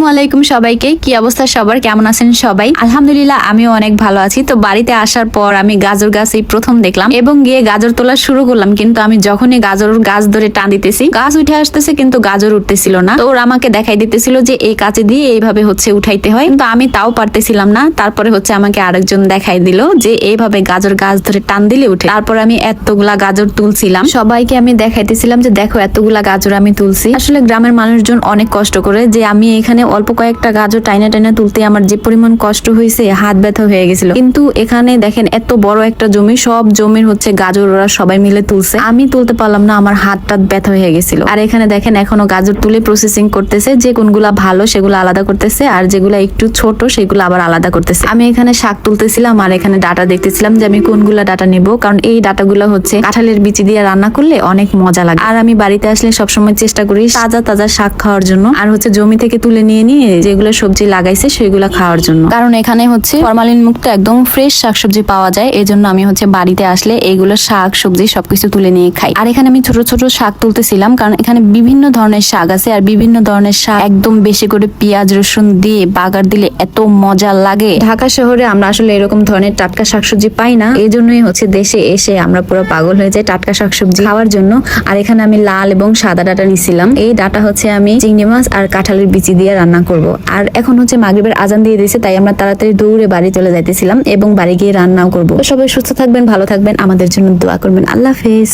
আসসালামু আলাইকুম সবাইকে। কি অবস্থা সবার, কেমন আছেন সবাই? আলহামদুলিল্লাহ আমিও অনেক ভালো আছি। তো বাড়িতে আসার পর আমি গাজর গাছ এই প্রথম দেখলাম এবং গিয়ে গাজর তোলা শুরু করলাম, কিন্তু আমি যখনই গাজর গাছ ধরে টান দিতেছি গাছ উঠে আসতেছে কিন্তু গাজর উঠতেছিল না। তো ওরা আমাকে দেখাই দিতেছিল যে এই কাঁচি দিয়ে এইভাবে উঠাইতে হয়, কিন্তু আমি তাও পারতেছিলাম না। তারপরে আমাকে আরেকজন দেখাই দিল যে এইভাবে গাজর গাছ ধরে টান দিলে উঠে। তারপর আমি এতগুলা গাজর তুলছিলাম, সবাইকে আমি দেখাইতেছিলাম যে দেখো এতগুলা গাজর আমি তুলছি। আসলে গ্রামের মানুষজন অনেক কষ্ট করে, যে আমি এখানে অল্প কয়েকটা গাজর টাইনা টাইনা তুলতে আমার যে পরিমাণ কষ্ট হয়েছে, হাত ব্যথা হয়ে গেছিল। কিন্তু এখানে দেখেন এত বড় একটা জমি, সব জমির গাজর ওরা সবাই মিলে তুলছে। আমি তুলতে পারলাম না, আমার হাত টাত ব্যথা হয়ে গেছিল। আর এখানে দেখেন এখনো গাজর তুলে প্রসেসিং করতেছে, যে কোনগুলা ভালো সেগুলো আলাদা করতেছে আর যেগুলা একটু ছোট সেগুলো আবার আলাদা করতেছে। আমি এখানে শাক তুলতেছিলাম আর এখানে ডাটা দেখতেছিলাম যে আমি কোনগুলা ডাটা নেব, কারণ এই ডাটাগুলো কাঁঠালের বিচি দিয়ে রান্না করলে অনেক মজা লাগে। আর আমি বাড়িতে আসলে সবসময় চেষ্টা করি তাজা তাজা শাক খাওয়ার জন্য, আর জমি থেকে তুলে নিয়ে নিয়ে যেগুলো সবজি লাগাইছে সেগুলো খাওয়ার জন্য। কারণ এখানে ফরমালিন মুক্ত একদম ফ্রেশ শাকসবজি পাওয়া যায়, এই জন্য আমি বাড়িতে আসলে এইগুলো শাক সবজি সবকিছু তুলে নিয়ে খাই। আর এখানে আমি ছোট ছোট শাক তুলতেছিলাম, কারণ এখানে বিভিন্ন ধরনের শাক আছে, আর বিভিন্ন ধরনের শাক একদম বেশি করে পেঁয়াজ রসুন দিয়ে বাগার দিলে এত মজা লাগে। ঢাকা শহরে আমরা আসলে এরকম ধরনের টাটকা শাকসবজি পাই না, এই জন্যই দেশে এসে আমরা পুরো পাগল হয়ে যাই টাটকা শাকসবজি খাওয়ার জন্য। আর এখানে আমি লাল এবং সাদা ডাটা নিছিলাম। এই ডাটা আমি চিংড়ি মাছ আর কাঁঠালের বিচি দিয়ে রান্না করব। আর এখন মাগরিবের আজান দিয়ে দিয়েছে, তাই আমরা তাড়াতাড়ি দৌড়ে বাড়ি চলে যাইতেছিলাম এবং বাড়ি গিয়ে রান্নাও করব। সবাই সুস্থ থাকবেন, ভালো থাকবেন, আমাদের জন্য দোয়া করবেন। আল্লাহ হাফেজ।